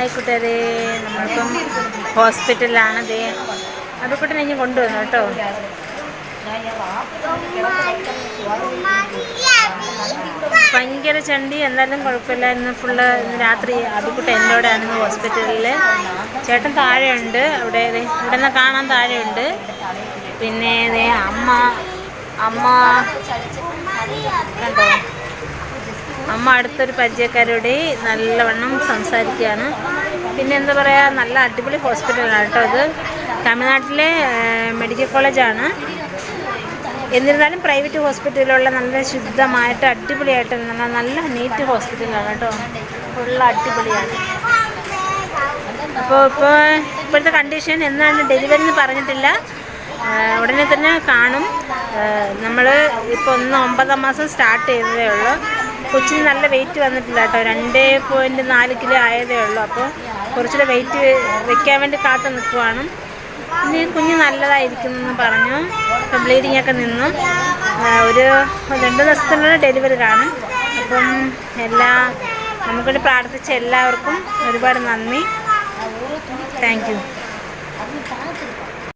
ആയിക്കോട്ടെ. നമ്മളിപ്പം ഹോസ്പിറ്റലിലാണ്. അതുകൂട്ടെ ഞാൻ കൊണ്ടുവന്നു കേട്ടോ. ഭയങ്കര ചണ്ടി. എന്തായാലും കുഴപ്പമില്ല. ഇന്ന് രാത്രി അതുകൂട്ടെ എന്നോടായിരുന്നു ഹോസ്പിറ്റലിൽ. ചേട്ടൻ താഴെയുണ്ട്. ഇവിടെ നിന്ന് കാണാൻ താഴെയുണ്ട്. പിന്നെ അമ്മ കണ്ടോ, അമ്മ അടുത്തൊരു പരിചയക്കാരോട് നല്ലവണ്ണം സംസാരിക്കുകയാണ്. പിന്നെ എന്താ പറയുക, നല്ല അടിപൊളി ഹോസ്പിറ്റലാണ് കേട്ടോ. ഇത് തമിഴ്നാട്ടിലെ മെഡിക്കൽ കോളേജാണ്. എന്നിരുന്നാലും പ്രൈവറ്റ് ഹോസ്പിറ്റലിലുള്ള നല്ല ശുദ്ധമായിട്ട് അടിപൊളിയായിട്ട് നല്ല നീറ്റ് ഹോസ്പിറ്റലാണ് കേട്ടോ. ഫുള്ള് അടിപൊളിയാണ്. അപ്പോൾ ഇപ്പോഴത്തെ കണ്ടീഷൻ എന്നാണ് ഡെലിവറി എന്ന് പറഞ്ഞിട്ടില്ല. ഉടനെ തന്നെ കാണും. നമ്മൾ ഇപ്പോൾ 9ാം മാസം സ്റ്റാർട്ട് ചെയ്തതേ ഉള്ളൂ. കൊച്ചിന് നല്ല വെയിറ്റ് വന്നിട്ടില്ല കേട്ടോ. 2.4 കിലോ ആയതേ ഉള്ളൂ. അപ്പോൾ കുറച്ചുകൂടെ വെയിറ്റ് വെക്കാൻ വേണ്ടി കാത്തു നിൽക്കുവാണ്. ഇനി കുഞ്ഞ് നല്ലതായിരിക്കുമെന്ന് പറഞ്ഞു. ഇപ്പം ബ്ലീഡിങ് ഒക്കെ നിന്നു. ഒരു 2 ദിവസത്തിനുള്ള ഡെലിവറി കാണും. അപ്പം നമുക്കൊരു പ്രാർത്ഥിച്ച എല്ലാവർക്കും ഒരുപാട് നന്ദി. Thank you.